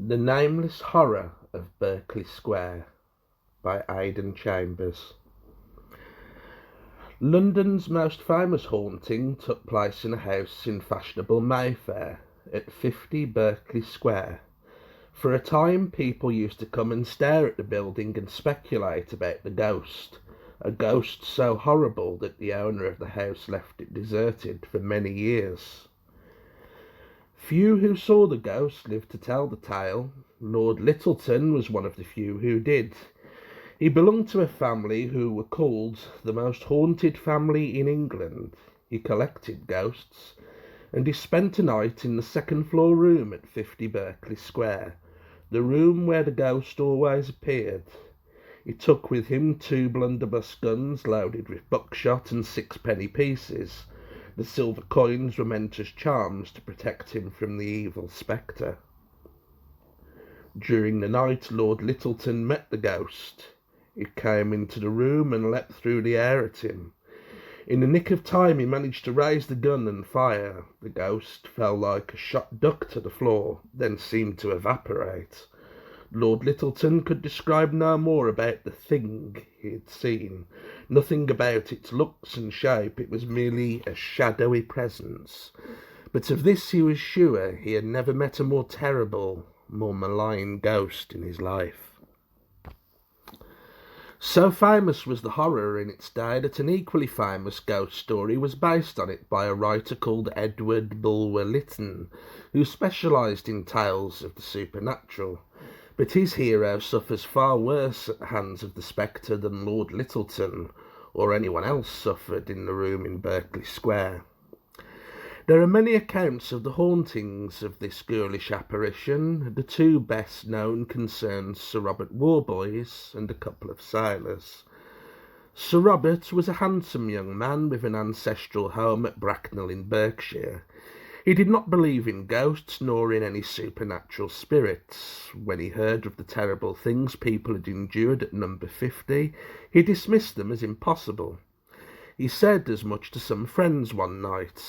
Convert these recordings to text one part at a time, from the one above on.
The Nameless Horror of Berkeley Square by Aidan Chambers. London's most famous haunting took place in a house in fashionable Mayfair at 50 Berkeley Square. For a time, people used to come and stare at the building and speculate about the ghost, a ghost so horrible that the owner of the house left it deserted for many years. Few who saw the ghost lived to tell the tale. Lord Lyttelton was one of the few who did. He belonged to a family who were called the most haunted family in England. He collected ghosts, and he spent a night in the second-floor room at 50 Berkeley Square, the room where the ghost always appeared. He took with him 2 blunderbuss guns loaded with buckshot and sixpenny pieces. The silver coins were meant as charms to protect him from the evil spectre. During the night, Lord Lyttelton met the ghost. It came into the room and leapt through the air at him. In the nick of time, he managed to raise the gun and fire. The ghost fell like a shot duck to the floor, then seemed to evaporate. Lord Lyttelton could describe no more about the thing he had seen. Nothing about its looks and shape. It was merely a shadowy presence. But of this he was sure: he had never met a more terrible, more malign ghost in his life. So famous was the horror in its day that an equally famous ghost story was based on it by a writer called Edward Bulwer Lytton, who specialised in tales of the supernatural. But his hero suffers far worse at the hands of the spectre than Lord Lyttelton or anyone else suffered in the room in Berkeley Square. There are many accounts of the hauntings of this ghoulish apparition. The 2 best known concern Sir Robert Warboys and a couple of sailors. Sir Robert was a handsome young man with an ancestral home at Bracknell in Berkshire. He did not believe in ghosts nor in any supernatural spirits. When he heard of the terrible things people had endured at number 50, he dismissed them as impossible. He said as much to some friends one night.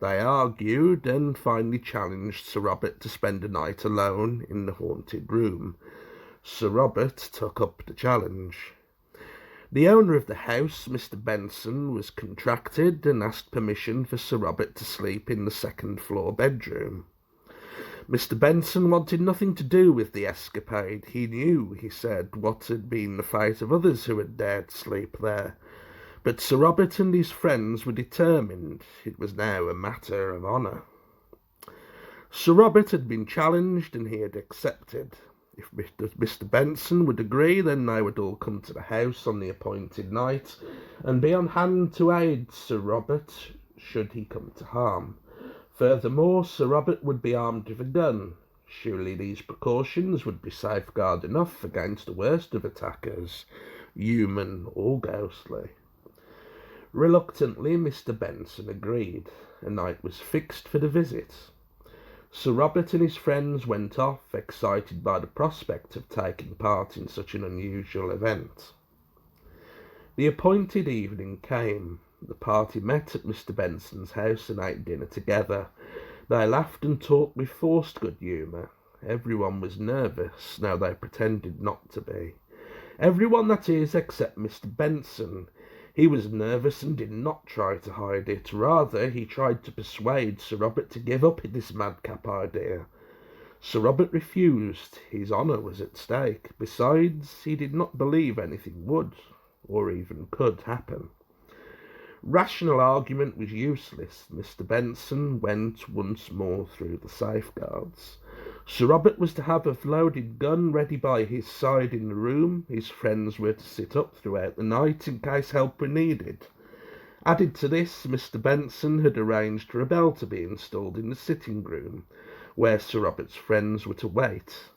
They argued and finally challenged Sir Robert to spend a night alone in the haunted room. Sir Robert took up the challenge. The owner of the house, Mr. Benson, was contracted and asked permission for Sir Robert to sleep in the second-floor bedroom. Mr. Benson wanted nothing to do with the escapade. He knew, he said, what had been the fate of others who had dared sleep there. But Sir Robert and his friends were determined. It was now a matter of honour. Sir Robert had been challenged and he had accepted. If Mr. Benson would agree, then they would all come to the house on the appointed night and be on hand to aid Sir Robert should he come to harm. Furthermore, Sir Robert would be armed with a gun. Surely these precautions would be safeguard enough against the worst of attackers, human or ghostly. Reluctantly, Mr. Benson agreed. A night was fixed for the visit. Sir Robert and his friends went off, excited by the prospect of taking part in such an unusual event. The appointed evening came. The party met at Mr. Benson's house and ate dinner together. They laughed and talked with forced good humour. Everyone was nervous, now they pretended not to be. Everyone, that is, except Mr. Benson. He was nervous and did not try to hide it. Rather, he tried to persuade Sir Robert to give up this madcap idea. Sir Robert refused. His honour was at stake. Besides, he did not believe anything would, or even could, happen. Rational argument was useless. Mr. Benson went once more through the safeguards. Sir Robert was to have a loaded gun ready by his side in the room. His friends were to sit up throughout the night in case help were needed. Added to this, Mr. Benson had arranged for a bell to be installed in the sitting room, where Sir Robert's friends were to wait.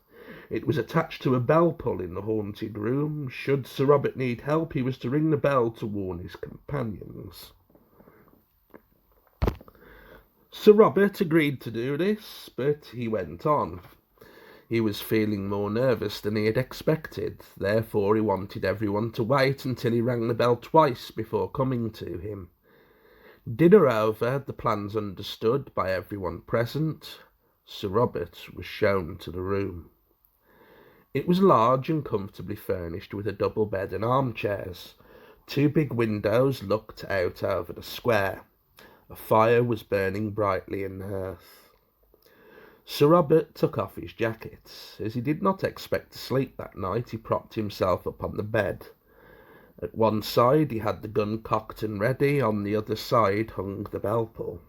It was attached to a bell pull in the haunted room. Should Sir Robert need help, he was to ring the bell to warn his companions. Sir Robert agreed to do this, but he went on. He was feeling more nervous than he had expected. Therefore, he wanted everyone to wait until he rang the bell twice before coming to him. Dinner over, the plans understood by everyone present, Sir Robert was shown to the room. It was large and comfortably furnished with a double bed and armchairs. Two big windows looked out over the square. A fire was burning brightly in the hearth. Sir Robert took off his jacket. As he did not expect to sleep that night, he propped himself up on the bed. At one side he had the gun cocked and ready, on the other side hung the bell-pull.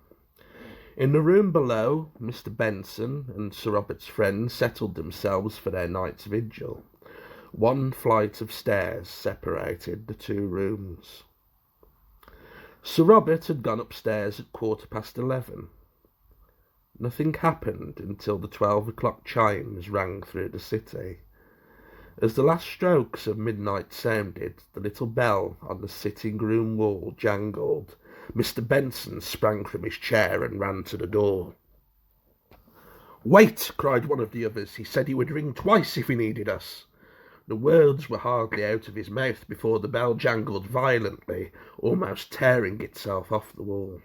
In the room below, Mr. Benson and Sir Robert's friend settled themselves for their night's vigil. One flight of stairs separated the two rooms. Sir Robert had gone upstairs at 11:15. Nothing happened until the 12 o'clock chimes rang through the city. As the last strokes of midnight sounded, the little bell on the sitting-room wall jangled. Mr. Benson sprang from his chair and ran to the door. "Wait!" cried one of the others. "He said he would ring twice if he needed us." The words were hardly out of his mouth before the bell jangled violently, almost tearing itself off the wall.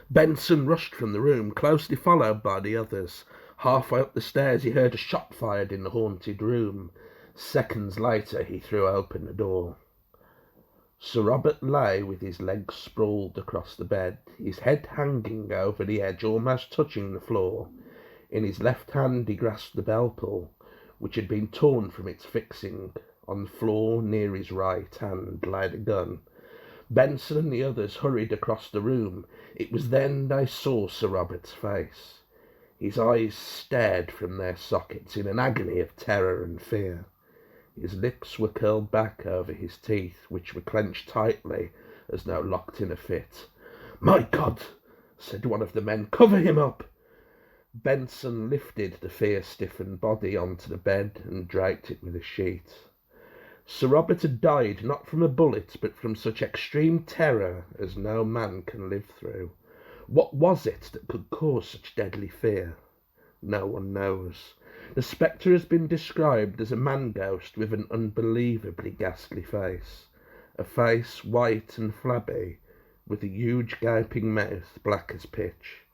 Benson rushed from the room, closely followed by the others. Halfway up the stairs he heard a shot fired in the haunted room. Seconds later he threw open the door. Sir Robert lay with his legs sprawled across the bed, his head hanging over the edge, almost touching the floor. In his left hand he grasped the bell-pull, which had been torn from its fixing. On the floor near his right hand lay the gun. Benson and the others hurried across the room. It was then they saw Sir Robert's face. His eyes stared from their sockets in an agony of terror and fear. His lips were curled back over his teeth, which were clenched tightly as though locked in a fit. "My God!" said one of the men. "Cover him up!" Benson lifted the fear-stiffened body onto the bed and draped it with a sheet. Sir Robert had died not from a bullet, but from such extreme terror as no man can live through. What was it that could cause such deadly fear? No one knows. The spectre has been described as a man-ghost with an unbelievably ghastly face. A face white and flabby, with a huge gaping mouth black as pitch.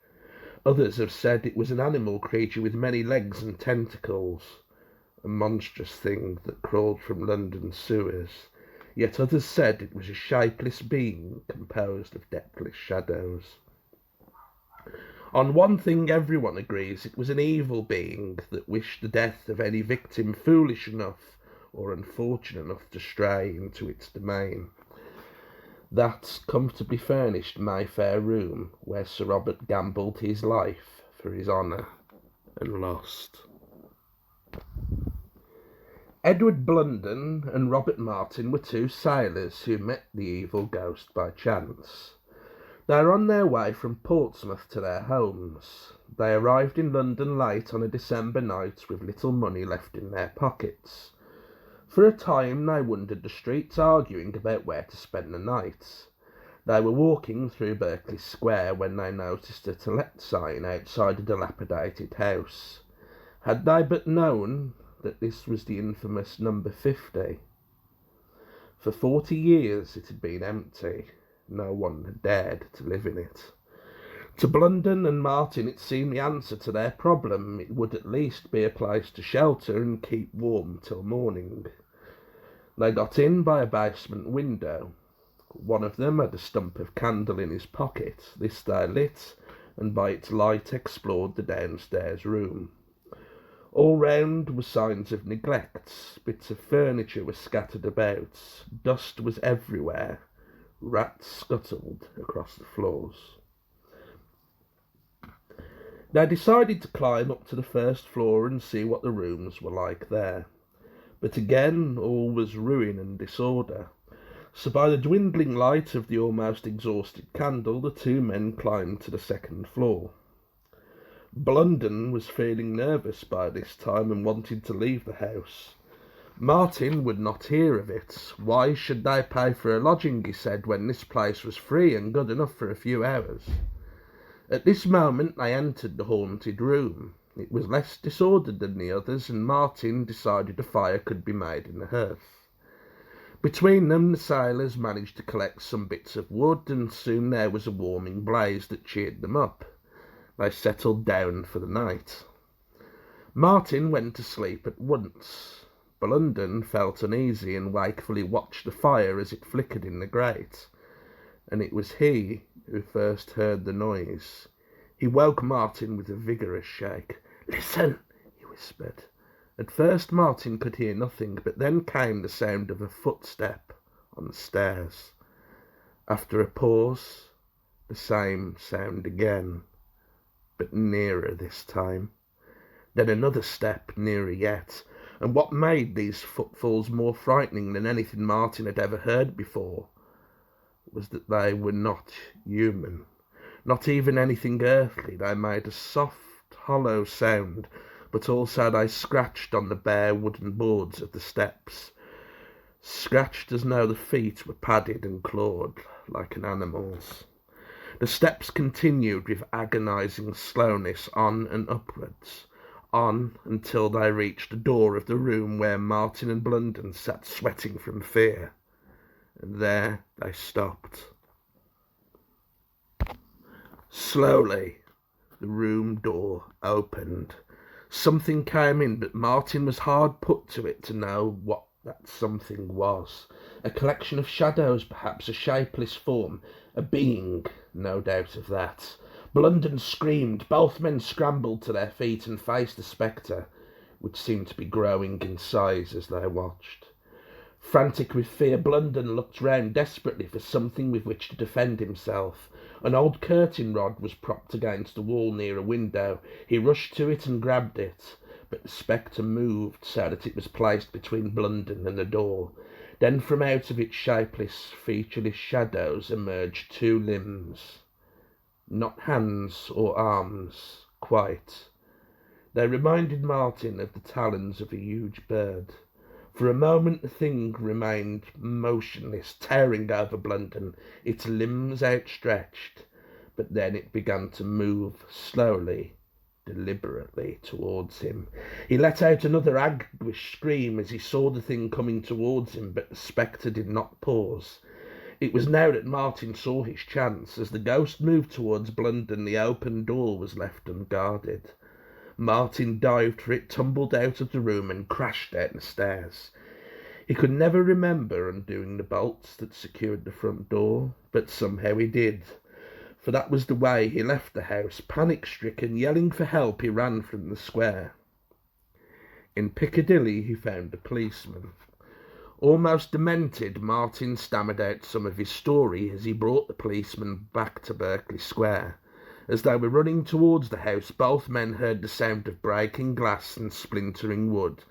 Others have said it was an animal creature with many legs and tentacles, a monstrous thing that crawled from London sewers. Yet others said it was a shapeless being composed of depthless shadows. On one thing everyone agrees: it was an evil being that wished the death of any victim foolish enough or unfortunate enough to stray into its domain. That comfortably furnished Mayfair room where Sir Robert gambled his life for his honour and lost. Edward Blunden and Robert Martin were two sailors who met the evil ghost by chance. They were on their way from Portsmouth to their homes. They arrived in London late on a December night with little money left in their pockets. For a time they wandered the streets arguing about where to spend the night. They were walking through Berkeley Square when they noticed a "To Let" sign outside a dilapidated house. Had they but known that this was the infamous number 50. For 40 years it had been empty. No one had dared to live in it. To Blunden and Martin it seemed the answer to their problem. It would at least be a place to shelter and keep warm till morning. They got in by a basement window. One of them had a stump of candle in his pocket. This they lit, and by its light explored the downstairs room. All round were signs of neglect. Bits of furniture were scattered about. Dust was everywhere. Rats scuttled across the floors. They decided to climb up to the first floor and see what the rooms were like there. But again all was ruin and disorder. So by the dwindling light of the almost exhausted candle the two men climbed to the second floor. Blunden was feeling nervous by this time and wanted to leave the house. Martin would not hear of it. Why should they pay for a lodging, he said, when this place was free and good enough for a few hours? At this moment they entered the haunted room. It was less disordered than the others, and Martin decided a fire could be made in the hearth. Between them the sailors managed to collect some bits of wood, and soon there was a warming blaze that cheered them up. They settled down for the night. Martin went to sleep at once. Blunden felt uneasy and wakefully watched the fire as it flickered in the grate, and it was he who first heard the noise. He woke Martin with a vigorous shake. "Listen," he whispered. At first Martin could hear nothing, but then came the sound of a footstep on the stairs. After a pause, the same sound again, but nearer this time. Then another step, nearer yet, and what made these footfalls more frightening than anything Martin had ever heard before was that they were not human, not even anything earthly. They made a soft, hollow sound, but also they scratched on the bare wooden boards of the steps, scratched as though the feet were padded and clawed like an animal's. The steps continued with agonizing slowness on and upwards, on until they reached the door of the room where Martin and Blunden sat sweating from fear, and there they stopped. Slowly, the room door opened. Something came in, but Martin was hard put to it to know what that something was. A collection of shadows, perhaps, a shapeless form, a being, no doubt of that. Blunden screamed. Both men scrambled to their feet and faced the spectre, which seemed to be growing in size as they watched. Frantic with fear, Blunden looked round desperately for something with which to defend himself. An old curtain rod was propped against the wall near a window. He rushed to it and grabbed it, but the spectre moved so that it was placed between Blunden and the door. Then from out of its shapeless, featureless shadows emerged two limbs. Not hands or arms, quite. They reminded Martin of the talons of a huge bird. For a moment the thing remained motionless, tearing over Blunden, its limbs outstretched, but then it began to move slowly, deliberately towards him. He let out another anguished scream as he saw the thing coming towards him, but the spectre did not pause. It was now that Martin saw his chance. As the ghost moved towards Blunden, the open door was left unguarded. Martin dived for it, tumbled out of the room, and crashed down the stairs. He could never remember undoing the bolts that secured the front door, but somehow he did, for that was the way he left the house. Panic-stricken, yelling for help, he ran from the square. In Piccadilly he found a policeman. Almost demented, Martin stammered out some of his story as he brought the policeman back to Berkeley Square. As they were running towards the house, both men heard the sound of breaking glass and splintering wood,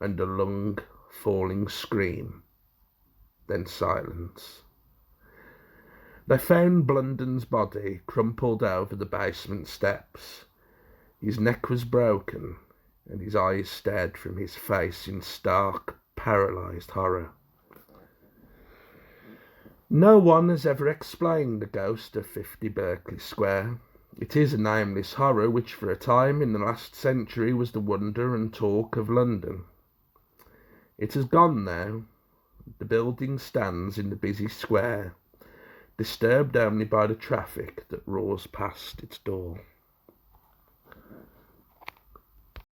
and a long, falling scream. Then silence. They found Blunden's body crumpled over the basement steps. His neck was broken, and his eyes stared from his face in stark, paralysed horror. No one has ever explained the ghost of 50 Berkeley Square. It is a nameless horror which for a time in the last century was the wonder and talk of London. It has gone now. The building stands in the busy square, disturbed only by the traffic that roars past its door.